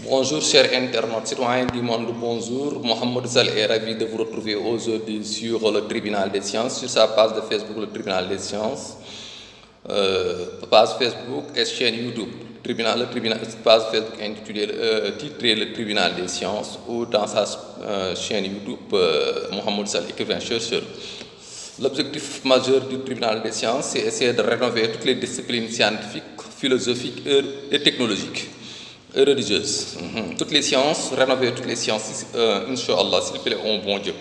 Bonjour chers internautes, citoyens du monde, bonjour. Mohamed Sall est ravi de vous retrouver aujourd'hui sur le Tribunal des Sciences, sur sa page de Facebook, le Tribunal des Sciences, page Facebook et chaîne YouTube. Page Facebook intitulée, titrée le Tribunal des Sciences, ou dans sa chaîne YouTube, Mohamed Sall, écrivain chercheur. L'objectif majeur du Tribunal des Sciences, c'est essayer de rénover toutes les disciplines scientifiques, philosophiques et technologiques et religieuses. Toutes les sciences, rénover toutes les sciences, Inch'Allah, s'il vous plaît, oh bon Dieu.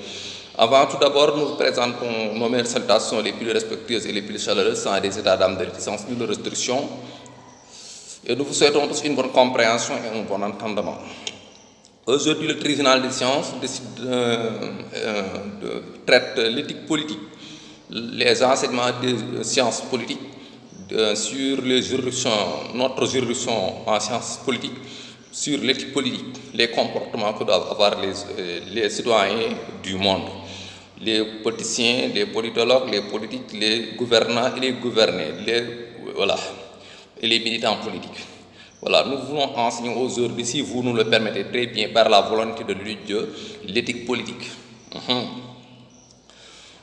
Avant tout d'abord, nous vous présentons nos meilleures salutations les plus respectueuses et les plus chaleureuses, sans des états d'âme de réticence ni de restriction. Et nous vous souhaitons tous une bonne compréhension et un bon entendement. Aujourd'hui, le Tribunal des Sciences traite l'éthique politique, les enseignements des sciences politiques, sur les juridictions, notre juridiction en sciences politiques, sur l'éthique politique, les comportements que doivent avoir les citoyens du monde, les politiciens, les politologues, les politiques, les gouvernants et les gouvernés, et les militants politiques. Voilà, nous voulons enseigner aujourd'hui, si vous nous le permettez très bien, par la volonté de Dieu, l'éthique politique.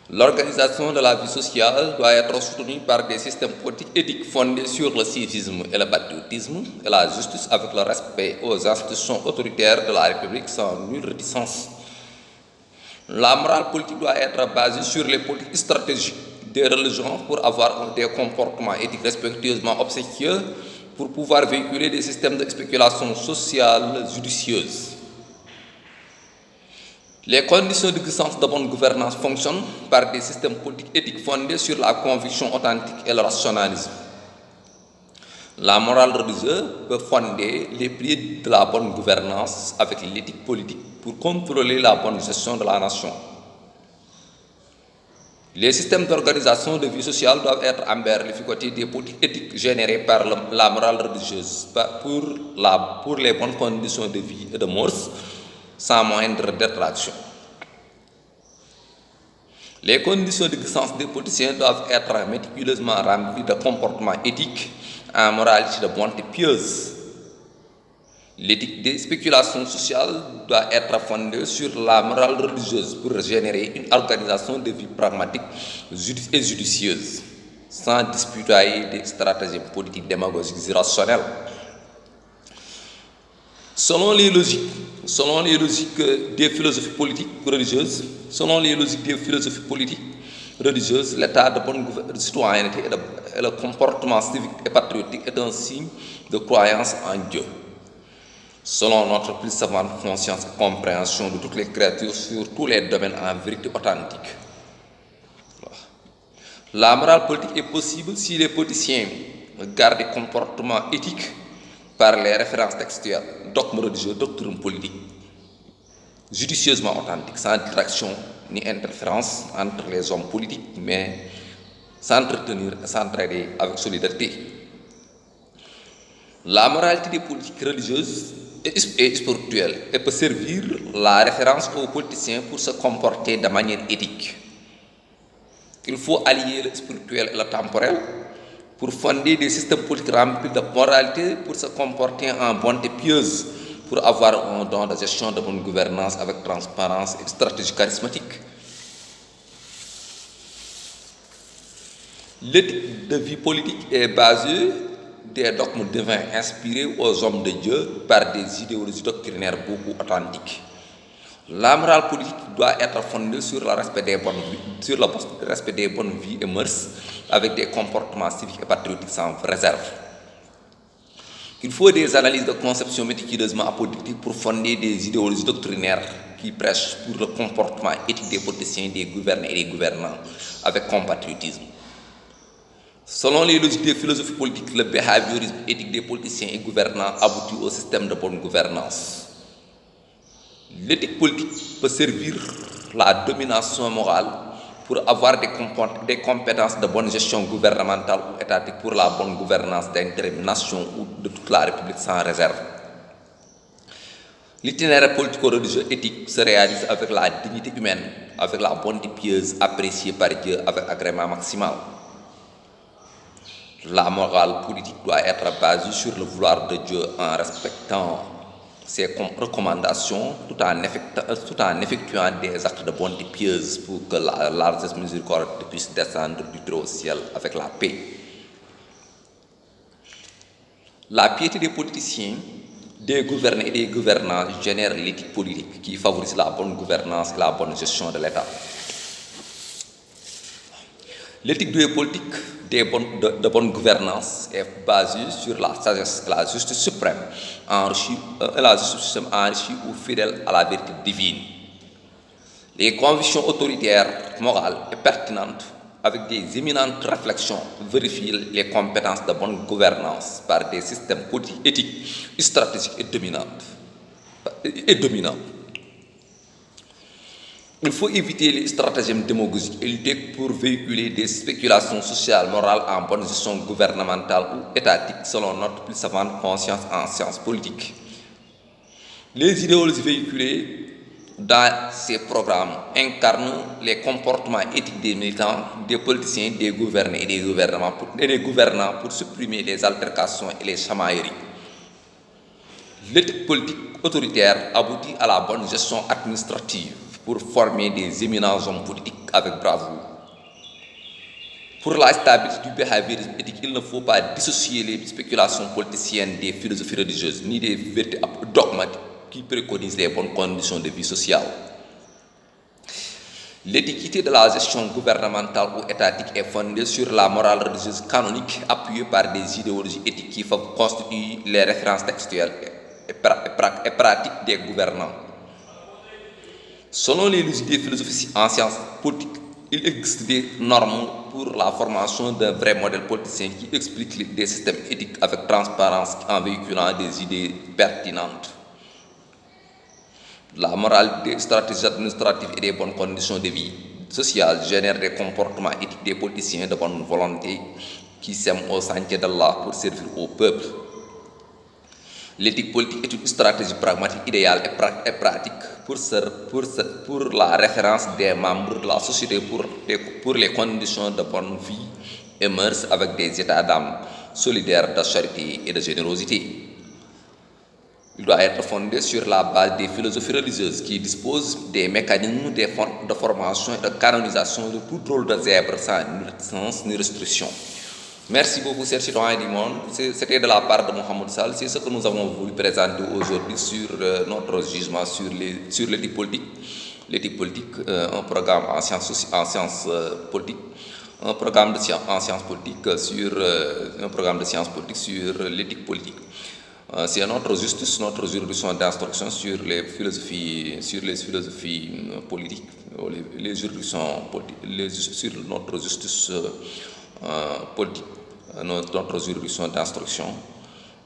L'organisation de la vie sociale doit être soutenue par des systèmes politiques éthiques fondés sur le civisme et le patriotisme et la justice, avec le respect aux institutions autoritaires de la République sans nulle réticence. La morale politique doit être basée sur les politiques stratégiques des religions pour avoir des comportements éthiques respectueusement obséquieux, pour pouvoir véhiculer des systèmes de spéculation sociale judicieuse. Les conditions d'existence de bonne gouvernance fonctionnent par des systèmes politiques éthiques fondés sur la conviction authentique et le rationalisme. La morale religieuse peut fonder les piliers de la bonne gouvernance avec l'éthique politique pour contrôler la bonne gestion de la nation. Les systèmes d'organisation de vie sociale doivent être emberlificotés des politiques éthiques générées par la morale religieuse pour les bonnes conditions de vie et de mœurs, sans moindre détraction. Les conditions d'existence des politiciens doivent être méticuleusement remplies de comportements éthiques en moralité de bonté pieuse. L'éthique des spéculations sociales doit être fondée sur la morale religieuse pour générer une organisation de vie pragmatique et judicieuse, sans disputer des stratégies politiques démagogiques irrationnelles. Selon les logiques des philosophies politiques religieuses, l'état de bonne citoyenneté et le comportement civique et patriotique est un signe de croyance en Dieu. Selon notre plus savante conscience et compréhension de toutes les créatures sur tous les domaines en vérité authentique. La morale politique est possible si les politiciens gardent des comportements éthiques par les références textuelles, dogmes religieux, doctrines politiques, judicieusement authentiques, sans distraction ni interférence entre les hommes politiques, mais s'entretenir et s'entraider avec solidarité. La moralité des politiques religieuses est spirituelle et peut servir la référence aux politiciens pour se comporter de manière éthique. Il faut allier le spirituel et le temporel pour fonder des systèmes politiques remplis de moralité, pour se comporter en bonté pieuse, pour avoir un don de gestion de bonne gouvernance avec transparence et stratégie charismatique. L'éthique de vie politique est basée des dogmes divins inspirés aux hommes de Dieu par des idéologies doctrinaires beaucoup authentiques. La morale politique doit être fondée sur le respect des bonnes vies et mœurs, avec des comportements civiques et patriotiques sans réserve. Il faut des analyses de conception méticuleusement apodictiques pour fonder des idéologies doctrinaires qui prêchent pour le comportement éthique des politiciens, des gouvernés et des gouvernants, avec compatriotisme. Selon les logiques des philosophies politiques, le behaviorisme éthique des politiciens et gouvernants aboutit au système de bonne gouvernance. L'éthique politique peut servir la domination morale pour avoir des compétences de bonne gestion gouvernementale ou étatique pour la bonne gouvernance d'intérêt nation ou de toute la République sans réserve. L'itinéraire politico-religieux éthique se réalise avec la dignité humaine, avec la bonté pieuse appréciée par Dieu avec agrément maximal. La morale politique doit être basée sur le vouloir de Dieu en respectant ses recommandations tout en effectuant des actes de bonté pieuse pour que la largesse miséricorde puisse descendre du très haut ciel avec la paix. La piété des politiciens, des gouvernés et des gouvernants génère l'éthique politique qui favorise la bonne gouvernance et la bonne gestion de l'État. L'éthique des politiques de bonne gouvernance est basée sur la sagesse et la justice suprême, enrichie ou fidèle à la vérité divine. Les convictions autoritaires, morales et pertinentes, avec des éminentes réflexions, vérifient les compétences de bonne gouvernance par des systèmes politiques, éthiques, stratégiques et dominants. Il faut éviter les stratagèmes démagogiques et lutter pour véhiculer des spéculations sociales, morales en bonne gestion gouvernementale ou étatique selon notre plus savante conscience en sciences politiques. Les idéologies véhiculées dans ces programmes incarnent les comportements éthiques des militants, des politiciens, des gouvernés et des gouvernants pour supprimer les altercations et les chamailleries. L'éthique politique autoritaire aboutit à la bonne gestion administrative pour former des éminents hommes politiques avec bravoure. Pour la stabilité du behaviorisme éthique, il ne faut pas dissocier les spéculations politiciennes des philosophies religieuses ni des vérités dogmatiques qui préconisent les bonnes conditions de vie sociale. L'équité de la gestion gouvernementale ou étatique est fondée sur la morale religieuse canonique appuyée par des idéologies éthiques qui constituent les références textuelles et pratiques des gouvernants. Selon les idées philosophiques en sciences politiques, il existe des normes pour la formation d'un vrai modèle politicien qui explique des systèmes éthiques avec transparence en véhiculant des idées pertinentes. La morale des stratégies administratives et des bonnes conditions de vie sociale génèrent des comportements éthiques des politiciens de bonne volonté qui s'aiment au sentier d'Allah pour servir au peuple. L'éthique politique est une stratégie pragmatique idéale et pratique pour la référence des membres de la société pour les conditions de bonne vie et mœurs avec des états d'âme solidaires de charité et de générosité. Il doit être fondé sur la base des philosophies religieuses qui disposent des mécanismes de formation et de canonisation de tout rôle de zèbre sans ni restriction. Merci beaucoup, chers citoyens du monde. C'était de la part de Mohamed Sall. C'est ce que nous avons voulu présenter aujourd'hui sur notre jugement sur l'éthique politique. L'éthique politique, un programme en sciences politiques, un programme de sciences politiques sur l'éthique politique. C'est notre justice, notre juridiction d'instruction sur les philosophies politiques, les juridictions politiques, sur notre justice politique, notre juridiction d'instruction.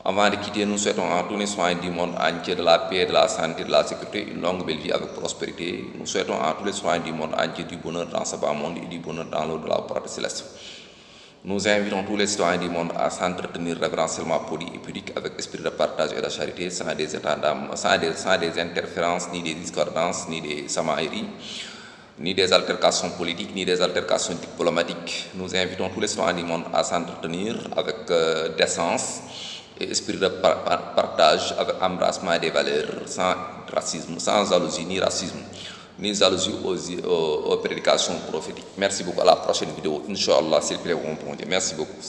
Avant de quitter, nous souhaitons à tous les soins du monde entier de la paix, de la santé, de la sécurité, une longue belle vie avec prospérité. Nous souhaitons à tous les soins du monde entier du bonheur dans ce bas monde et du bonheur dans l'au-delà au paradis céleste. Nous invitons tous les citoyens du monde à s'entretenir révérentiellement poli et pudique avec esprit de partage et de charité, sans des états d'âme, sans des interférences, ni des discordances, ni des samailleries, ni des altercations politiques, ni des altercations diplomatiques. Nous invitons tous les citoyens du monde à s'entretenir avec décence et esprit de partage, avec embrassement des valeurs, sans racisme, sans jalousie ni racisme, ni jalousie aux prédications prophétiques. Merci beaucoup. À la prochaine vidéo. Inch'Allah, s'il plaît, on Merci beaucoup.